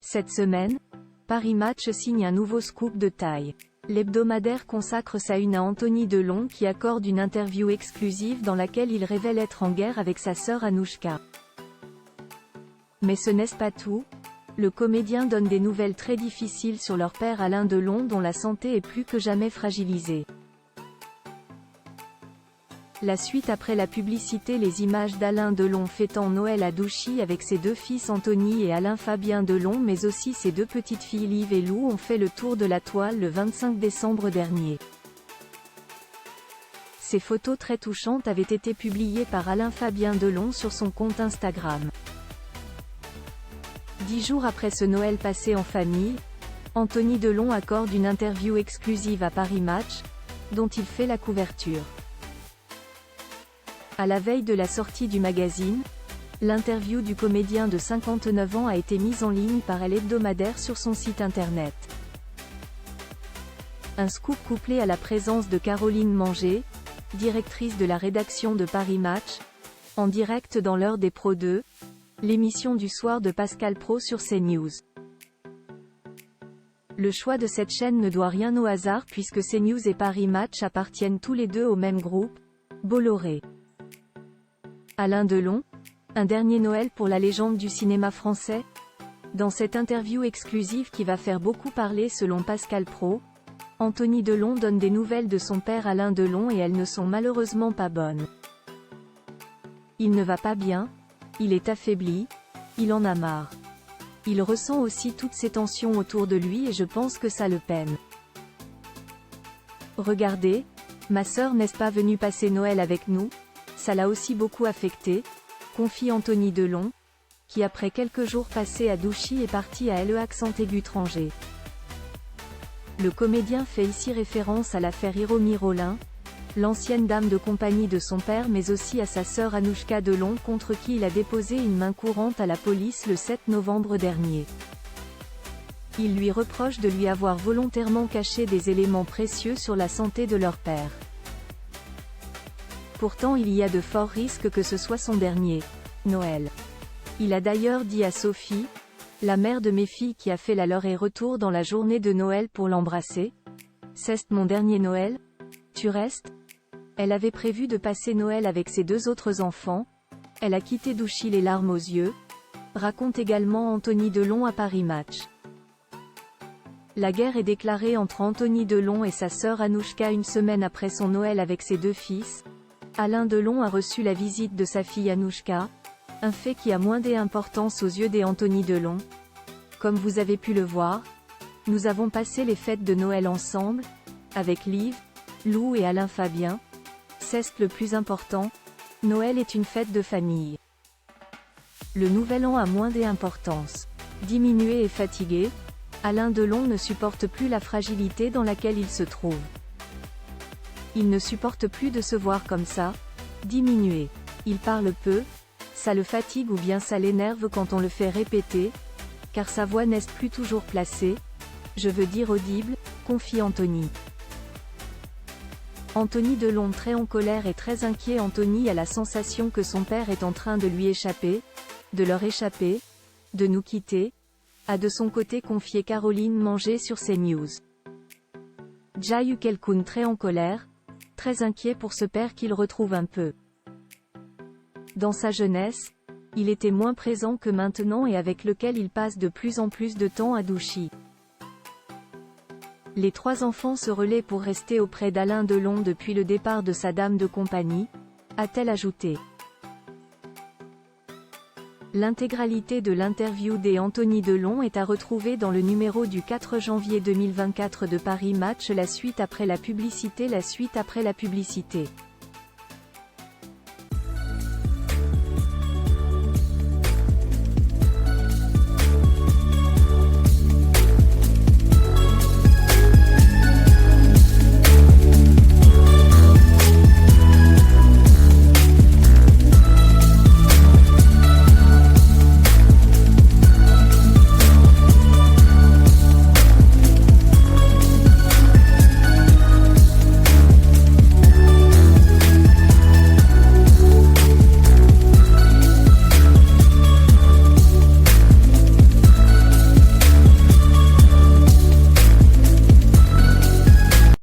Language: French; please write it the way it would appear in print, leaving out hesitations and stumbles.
Cette semaine, Paris Match signe un nouveau scoop de taille. L'hebdomadaire consacre sa une à Anthony Delon qui accorde une interview exclusive dans laquelle il révèle être en guerre avec sa sœur Anouchka. Mais ce n'est pas tout. Le comédien donne des nouvelles très difficiles sur leur père Alain Delon dont la santé est plus que jamais fragilisée. La suite après la publicité. Les images d'Alain Delon fêtant Noël à Douchy avec ses deux fils Anthony et Alain Fabien Delon mais aussi ses deux petites filles Liv et Lou ont fait le tour de la toile le 25 décembre dernier. Ces photos très touchantes avaient été publiées par Alain Fabien Delon sur son compte Instagram. 10 jours après ce Noël passé en famille, Anthony Delon accorde une interview exclusive à Paris Match, dont il fait la couverture. À la veille de la sortie du magazine, l'interview du comédien de 59 ans a été mise en ligne par l'hebdomadaire sur son site internet. Un scoop couplé à la présence de Caroline Manger, directrice de la rédaction de Paris Match, en direct dans l'heure des Pro 2, l'émission du soir de Pascal Praud sur CNews. Le choix de cette chaîne ne doit rien au hasard puisque CNews et Paris Match appartiennent tous les deux au même groupe, Bolloré. Alain Delon, un dernier Noël pour la légende du cinéma français. Dans cette interview exclusive qui va faire beaucoup parler selon Pascal Praud, Anthony Delon donne des nouvelles de son père Alain Delon et elles ne sont malheureusement pas bonnes. Il ne va pas bien, il est affaibli, il en a marre. Il ressent aussi toutes ces tensions autour de lui et je pense que ça le peine. Regardez, ma sœur n'est pas venue passer Noël avec nous, ça l'a aussi beaucoup affecté, confie Anthony Delon, qui après quelques jours passés à Douchy est parti à l'Accent-Aigu-Tranger. Le comédien fait ici référence à l'affaire Hiromi Rollin, l'ancienne dame de compagnie de son père mais aussi à sa sœur Anouchka Delon contre qui il a déposé une main courante à la police le 7 novembre dernier. Il lui reproche de lui avoir volontairement caché des éléments précieux sur la santé de leur père. Pourtant il y a de forts risques que ce soit son dernier Noël. Il a d'ailleurs dit à Sophie, la mère de mes filles qui a fait la leur et retour dans la journée de Noël pour l'embrasser. C'est mon dernier Noël? Tu restes? Elle avait prévu de passer Noël avec ses deux autres enfants. Elle a quitté Douchy les larmes aux yeux, raconte également Anthony Delon à Paris Match. La guerre est déclarée entre Anthony Delon et sa sœur Anouchka une semaine après son Noël avec ses deux fils. Alain Delon a reçu la visite de sa fille Anouchka, un fait qui a moins d'importance aux yeux d'Anthony Delon. Comme vous avez pu le voir, nous avons passé les fêtes de Noël ensemble, avec Liv, Lou et Alain Fabien. C'est le plus important, Noël est une fête de famille. Le nouvel an a moins d'importance. Diminué et fatigué, Alain Delon ne supporte plus la fragilité dans laquelle il se trouve. Il ne supporte plus de se voir comme ça, diminué. Il parle peu, ça le fatigue ou bien ça l'énerve quand on le fait répéter, car sa voix n'est plus toujours placée, je veux dire audible, confie Anthony. Anthony Delon très en colère et très inquiet. Anthony a la sensation que son père est en train de lui échapper, de leur échapper, de nous quitter, a de son côté confié Caroline Manger sur CNews. Jay Kelkoun très en colère, très inquiet pour ce père qu'il retrouve un peu. Dans sa jeunesse, il était moins présent que maintenant et avec lequel il passe de plus en plus de temps à Douchy. Les trois enfants se relaient pour rester auprès d'Alain Delon depuis le départ de sa dame de compagnie, a-t-elle ajouté. L'intégralité de l'interview d'Anthony Delon est à retrouver dans le numéro du 4 janvier 2024 de Paris Match. La suite après la publicité.